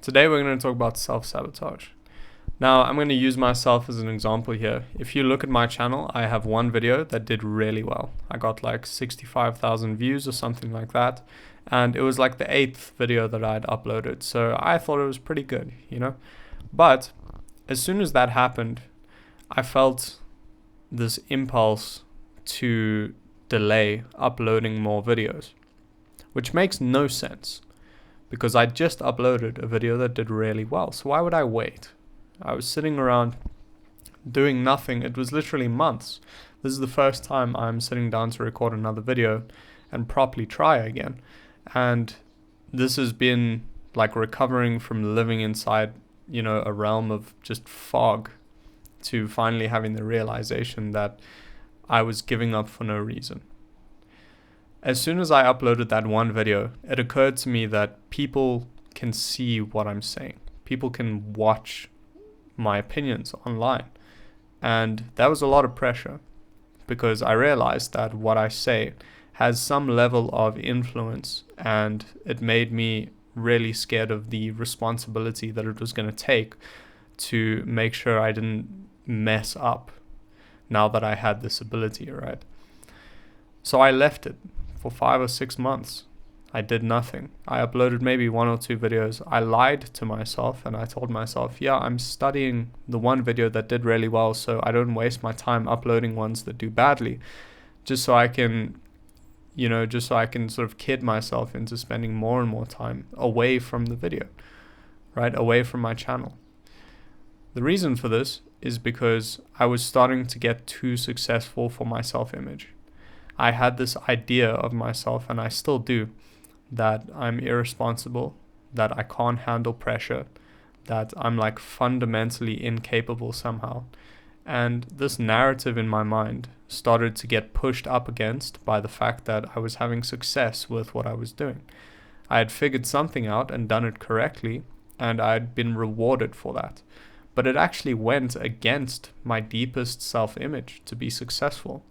Today we're going to talk about self-sabotage. Now, I'm going to use myself as an example here. If you look at my channel, I have one video that did really well. I got like 65,000 views or something like that. And it was like the 8th video that I'd uploaded. So I thought it was pretty good, But as soon as that happened, I felt this impulse to delay uploading more videos, which makes no sense because I just uploaded a video that did really well. So why would I wait? I was sitting around doing nothing. It was literally months. This is the first time I'm sitting down to record another video and properly try again. And this has been like recovering from living inside, a realm of just fog to finally having the realization that I was giving up for no reason. As soon as I uploaded that one video, it occurred to me that people can see what I'm saying. People can watch my opinions online. And that was a lot of pressure because I realized that what I say has some level of influence, and it made me really scared of the responsibility that it was going to take to make sure I didn't mess up now that I had this ability, right? So I left it for 5 or 6 months. I did nothing. I uploaded maybe 1 or 2 videos. I lied to myself and I told myself, yeah, I'm studying the one video that did really well so I don't waste my time uploading ones that do badly, just so I can sort of kid myself into spending more and more time away from the video, right? Away from my channel. The reason for this is because I was starting to get too successful for my self-image. I had this idea of myself, and I still do, that I'm irresponsible, that I can't handle pressure, that I'm like fundamentally incapable somehow. And this narrative in my mind started to get pushed up against by the fact that I was having success with what I was doing. I had figured something out and done it correctly, and I had been rewarded for that. But it actually went against my deepest self-image to be successful.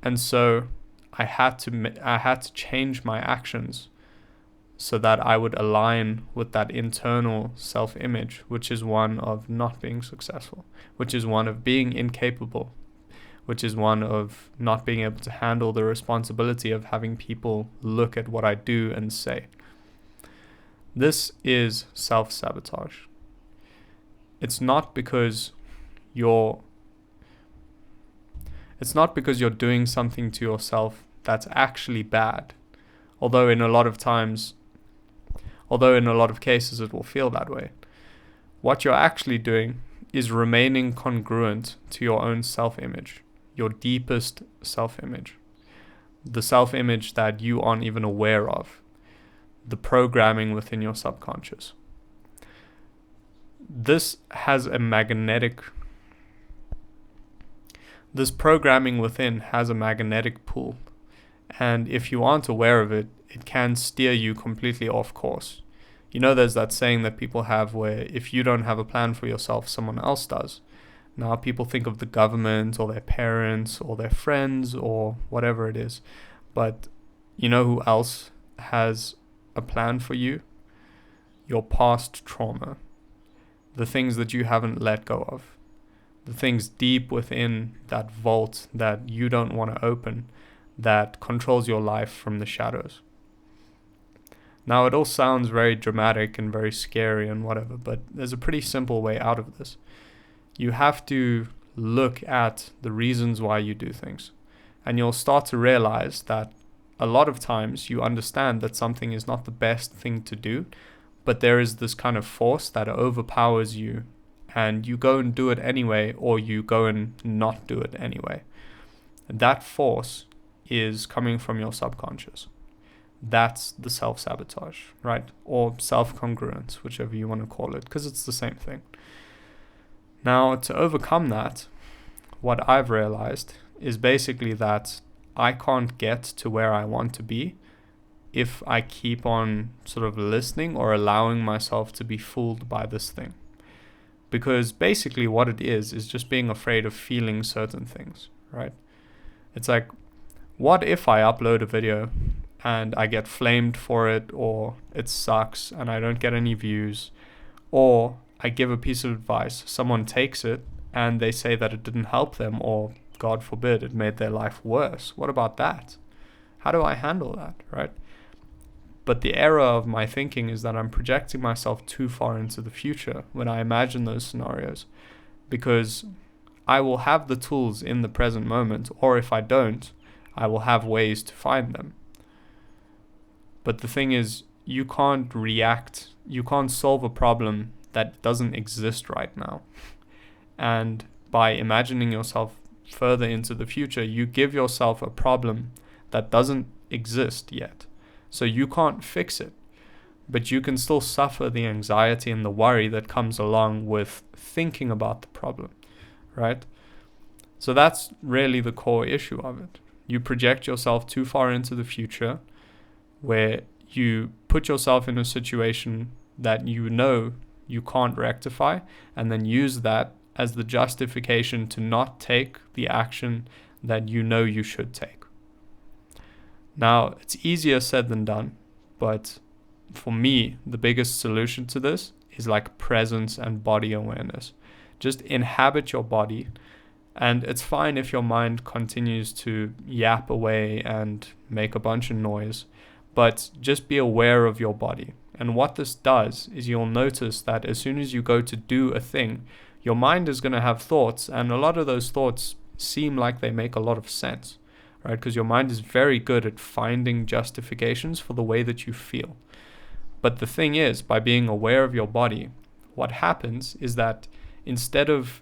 And so I had to change my actions so that I would align with that internal self-image, which is one of not being successful, which is one of being incapable, which is one of not being able to handle the responsibility of having people look at what I do and say. This is self-sabotage. It's not because you're doing something to yourself that's actually bad. Although in a lot of cases it will feel that way. What you're actually doing is remaining congruent to your own self-image, your deepest self-image, the self-image that you aren't even aware of, the programming within your subconscious. This programming within has a magnetic pull. And if you aren't aware of it, it can steer you completely off course. There's that saying that people have where if you don't have a plan for yourself, someone else does. Now, people think of the government or their parents or their friends or whatever it is. But you know who else has a plan for you? Your past trauma. The things that you haven't let go of. The things deep within that vault that you don't want to open, that controls your life from the shadows. Now, it all sounds very dramatic and very scary and whatever, but there's a pretty simple way out of this. You have to look at the reasons why you do things, and you'll start to realize that a lot of times you understand that something is not the best thing to do, but there is this kind of force that overpowers you, and you go and do it anyway, or you go and not do it anyway. That force is coming from your subconscious. That's the self-sabotage, right? Or self-congruence, whichever you want to call it, because it's the same thing. Now, to overcome that, what I've realized is basically that I can't get to where I want to be if I keep on sort of listening or allowing myself to be fooled by this thing. Because basically what it is just being afraid of feeling certain things, right? It's like, what if I upload a video and I get flamed for it, or it sucks and I don't get any views, or I give a piece of advice, someone takes it and they say that it didn't help them, or God forbid, it made their life worse. What about that? How do I handle that, right? But the error of my thinking is that I'm projecting myself too far into the future when I imagine those scenarios, because I will have the tools in the present moment, or if I don't, I will have ways to find them. But the thing is, you can't solve a problem that doesn't exist right now. And by imagining yourself further into the future, you give yourself a problem that doesn't exist yet. So you can't fix it, but you can still suffer the anxiety and the worry that comes along with thinking about the problem, right? So that's really the core issue of it. You project yourself too far into the future, where you put yourself in a situation that you know you can't rectify, and then use that as the justification to not take the action that you know you should take. Now, it's easier said than done, but for me, the biggest solution to this is like presence and body awareness. Just inhabit your body, and it's fine if your mind continues to yap away and make a bunch of noise, but just be aware of your body. And what this does is you'll notice that as soon as you go to do a thing, your mind is going to have thoughts, and a lot of those thoughts seem like they make a lot of sense, right? Because your mind is very good at finding justifications for the way that you feel. But the thing is, by being aware of your body, what happens is that instead of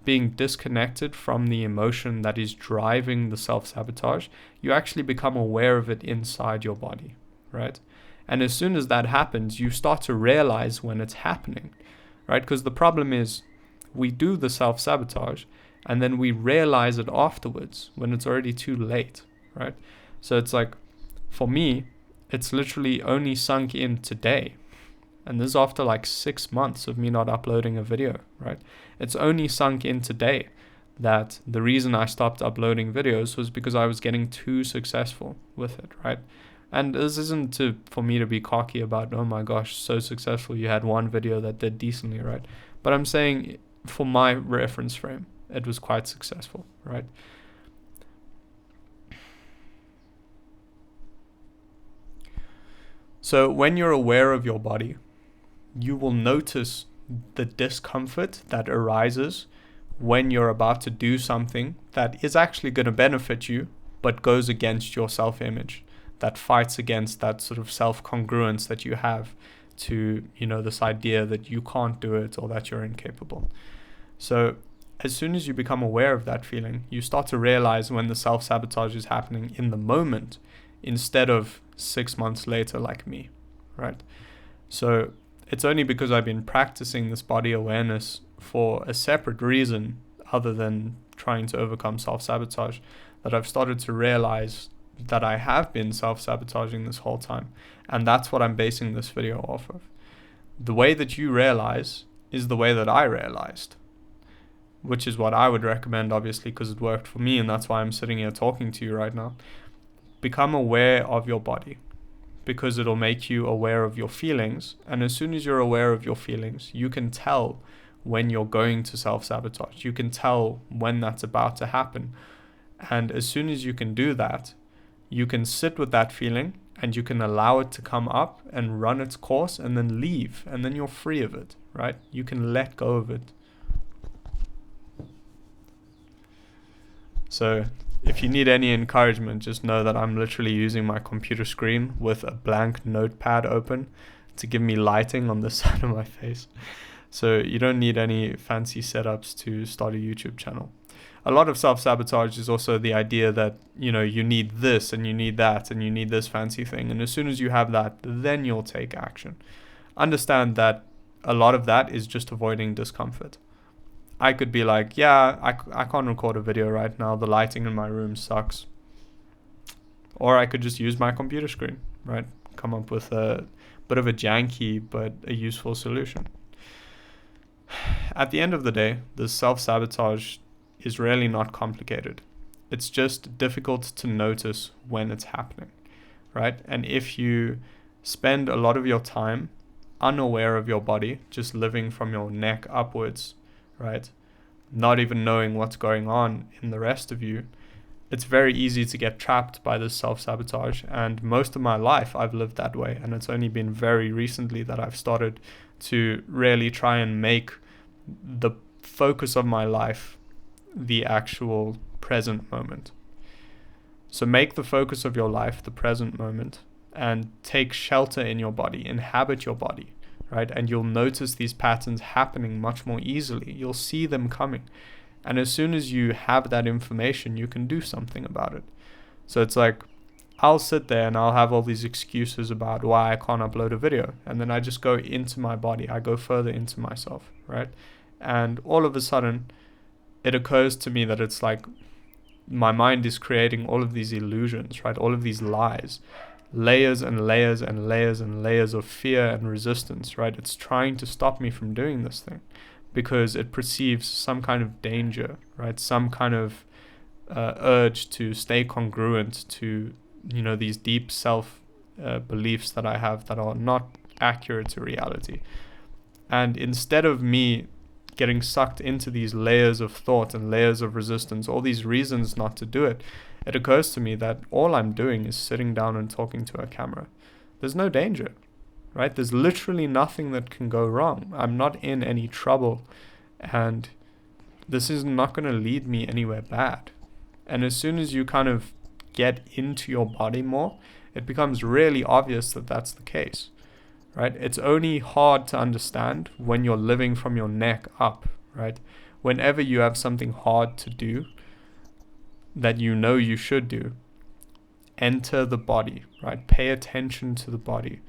being disconnected from the emotion that is driving the self-sabotage, you actually become aware of it inside your body, right? And as soon as that happens, you start to realize when it's happening, right? Because the problem is, we do the self-sabotage and then we realize it afterwards when it's already too late, right? So it's like, for me, it's literally only sunk in today. And this is after like 6 months of me not uploading a video, right? It's only sunk in today that the reason I stopped uploading videos was because I was getting too successful with it, right? And this isn't for me to be cocky about, oh my gosh, so successful, you had one video that did decently, right? But I'm saying, for my reference frame, it was quite successful, right? So when you're aware of your body, you will notice the discomfort that arises when you're about to do something that is actually going to benefit you, but goes against your self-image, that fights against that sort of self-congruence that you have to, this idea that you can't do it or that you're incapable. So as soon as you become aware of that feeling, you start to realize when the self-sabotage is happening in the moment instead of 6 months later, like me, right? So it's only because I've been practicing this body awareness for a separate reason other than trying to overcome self-sabotage that I've started to realize that I have been self-sabotaging this whole time. And that's what I'm basing this video off of. The way that you realize is the way that I realized, which is what I would recommend, obviously, because it worked for me, and that's why I'm sitting here talking to you right now. Become aware of your body, because it'll make you aware of your feelings. And as soon as you're aware of your feelings, you can tell when you're going to self-sabotage. You can tell when that's about to happen. And as soon as you can do that, you can sit with that feeling and you can allow it to come up and run its course and then leave. And then you're free of it, right? You can let go of it. So if you need any encouragement, just know that I'm literally using my computer screen with a blank notepad open to give me lighting on the side of my face. So you don't need any fancy setups to start a YouTube channel. A lot of self-sabotage is also the idea that, you need this and you need that and you need this fancy thing. And as soon as you have that, then you'll take action. Understand that a lot of that is just avoiding discomfort. I could be like, yeah, I can't record a video right now. The lighting in my room sucks. Or I could just use my computer screen, right? Come up with a bit of a janky but a useful solution. At the end of the day, the self-sabotage is really not complicated. It's just difficult to notice when it's happening. right? And if you spend a lot of your time unaware of your body, just living from your neck upwards, right? Not even knowing what's going on in the rest of you, it's very easy to get trapped by this self-sabotage. And most of my life I've lived that way, and it's only been very recently that I've started to really try and make the focus of my life the actual present moment. So make the focus of your life the present moment, and take shelter in your body, inhabit your body, right? And you'll notice these patterns happening much more easily. You'll see them coming. And as soon as you have that information, you can do something about it. So it's like, I'll sit there and I'll have all these excuses about why I can't upload a video. And then I just go into my body. I go further into myself, right? And all of a sudden, it occurs to me that it's like my mind is creating all of these illusions, right? All of these lies, layers and layers and layers and layers of fear and resistance, right? It's trying to stop me from doing this thing because it perceives some kind of danger, right? Some kind of urge to stay congruent to, these deep self beliefs that I have that are not accurate to reality. And instead of me getting sucked into these layers of thought and layers of resistance, all these reasons not to do it, it occurs to me that all I'm doing is sitting down and talking to a camera. There's no danger, right? There's literally nothing that can go wrong. I'm not in any trouble, and this is not going to lead me anywhere bad. And as soon as you kind of get into your body more, it becomes really obvious that that's the case, right? It's only hard to understand when you're living from your neck up, right? Whenever you have something hard to do that you should do, enter the body, right? Pay attention to the body.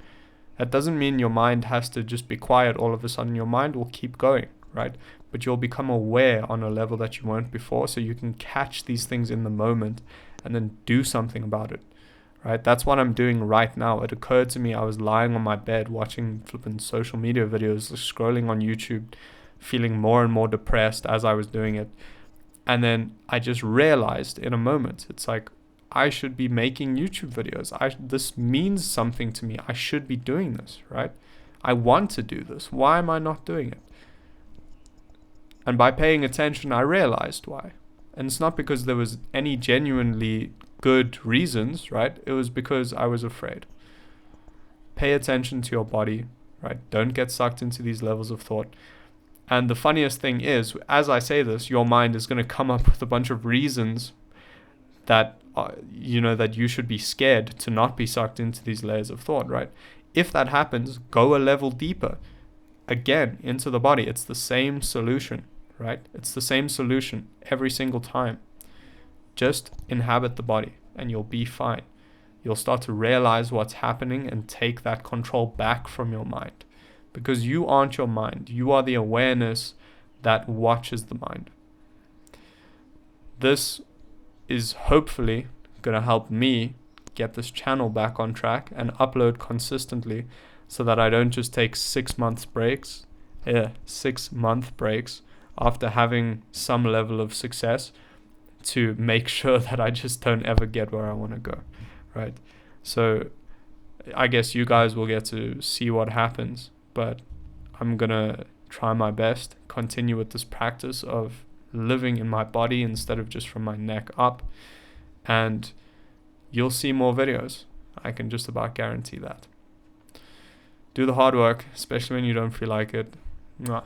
That doesn't mean your mind has to just be quiet all of a sudden. Your mind will keep going, right? But you'll become aware on a level that you weren't before, so you can catch these things in the moment and then do something about it, right? That's what I'm doing right now. It occurred to me, I was lying on my bed watching flipping social media videos, scrolling on YouTube, feeling more and more depressed as I was doing it. And then I just realized in a moment, it's like, I should be making YouTube videos. This means something to me. I should be doing this, right? I want to do this. Why am I not doing it? And by paying attention, I realized why. And it's not because there was any genuinely good reasons, right? It was because I was afraid. Pay attention to your body, right? Don't get sucked into these levels of thought. And the funniest thing is, as I say this, your mind is going to come up with a bunch of reasons that that you should be scared to not be sucked into these layers of thought, right? If that happens, go a level deeper, again, into the body. It's the same solution, right? It's the same solution every single time. Just inhabit the body and you'll be fine. You'll start to realize what's happening and take that control back from your mind, because you aren't your mind. You are the awareness that watches the mind. This is hopefully going to help me get this channel back on track and upload consistently, so that I don't just take 6 month breaks after having some level of success to make sure that I just don't ever get where I want to go, right? So I guess you guys will get to see what happens, but I'm going to try my best, continue with this practice of living in my body instead of just from my neck up, and you'll see more videos. I can just about guarantee that. Do the hard work, especially when you don't feel like it. Mwah.